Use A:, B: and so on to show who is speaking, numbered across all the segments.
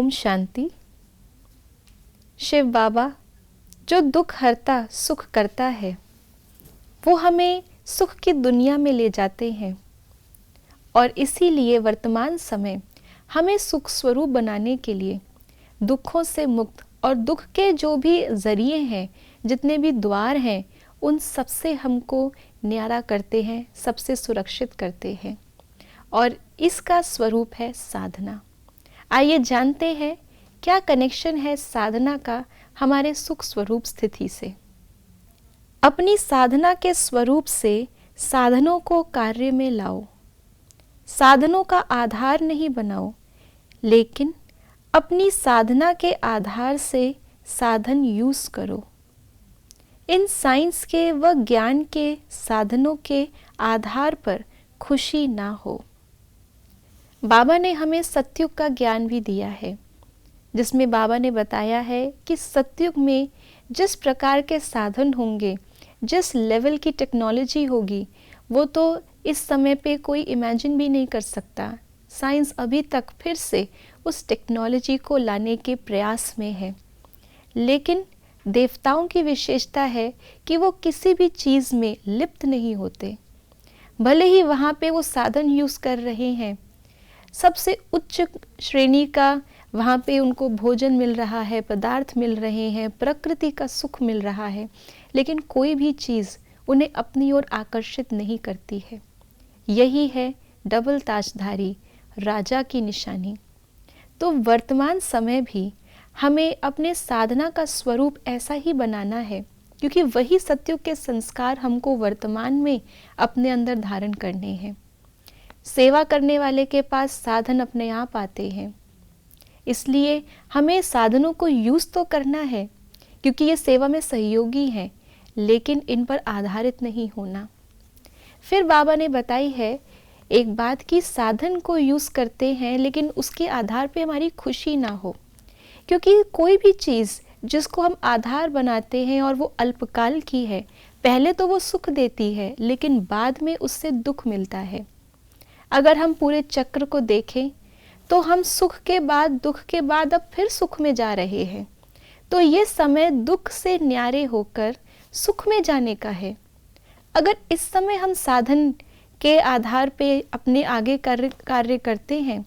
A: ओम शांति। शिव बाबा जो दुख हरता सुख करता है, वो हमें सुख की दुनिया में ले जाते हैं और इसीलिए वर्तमान समय हमें सुख स्वरूप बनाने के लिए दुखों से मुक्त और दुख के जो भी जरिए हैं, जितने भी द्वार हैं, उन सबसे हमको न्यारा करते हैं, सबसे सुरक्षित करते हैं और इसका स्वरूप है साधना। आइए जानते हैं क्या कनेक्शन है साधना का हमारे सुख स्वरूप स्थिति से। अपनी साधना के स्वरूप से साधनों को कार्य में लाओ, साधनों का आधार नहीं बनाओ, लेकिन अपनी साधना के आधार से साधन यूज करो। इन साइंस के व ज्ञान के साधनों के आधार पर खुशी ना हो। बाबा ने हमें सतयुग का ज्ञान भी दिया है, जिसमें बाबा ने बताया है कि सतयुग में जिस प्रकार के साधन होंगे, जिस लेवल की टेक्नोलॉजी होगी, वो तो इस समय पे कोई इमेजिन भी नहीं कर सकता। साइंस अभी तक फिर से उस टेक्नोलॉजी को लाने के प्रयास में है, लेकिन देवताओं की विशेषता है कि वो किसी भी चीज़ में लिप्त नहीं होते। भले ही वहाँ पे वो साधन यूज़ कर रहे हैं, सबसे उच्च श्रेणी का वहाँ पे उनको भोजन मिल रहा है, पदार्थ मिल रहे हैं, प्रकृति का सुख मिल रहा है, लेकिन कोई भी चीज़ उन्हें अपनी ओर आकर्षित नहीं करती है। यही है डबल ताजधारी राजा की निशानी। तो वर्तमान समय भी हमें अपने साधना का स्वरूप ऐसा ही बनाना है, क्योंकि वही सतयुग के संस्कार हमको वर्तमान में अपने अंदर धारण करने हैं। सेवा करने वाले के पास साधन अपने आप आते हैं, इसलिए हमें साधनों को यूज़ तो करना है, क्योंकि ये सेवा में सहयोगी हैं, लेकिन इन पर आधारित नहीं होना। फिर बाबा ने बताई है एक बात कि साधन को यूज़ करते हैं, लेकिन उसके आधार पे हमारी खुशी ना हो, क्योंकि कोई भी चीज़ जिसको हम आधार बनाते हैं और वो अल्पकाल की है, पहले तो वो सुख देती है, लेकिन बाद में उससे दुख मिलता है। अगर हम पूरे चक्र को देखें तो हम सुख के बाद दुख के बाद अब फिर सुख में जा रहे हैं। तो ये समय दुख से न्यारे होकर सुख में जाने का है। अगर इस समय हम साधन के आधार पे अपने आगे कार्य करते हैं,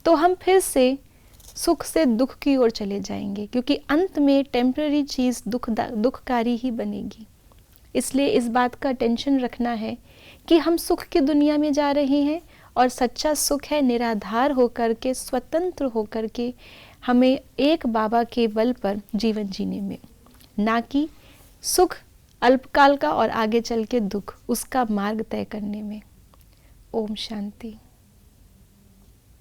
A: तो हम फिर से सुख से दुख की ओर चले जाएंगे, क्योंकि अंत में टेम्पररी चीज़ दुखकारी ही बनेगी। इसलिए इस बात का टेंशन रखना है कि हम सुख की दुनिया में जा रहे हैं और सच्चा सुख है निराधार होकर के, स्वतंत्र होकर के हमें एक बाबा के बल पर जीवन जीने में, ना कि सुख अल्पकाल का और आगे चल के दुख, उसका मार्ग तय करने में। ओम शांति।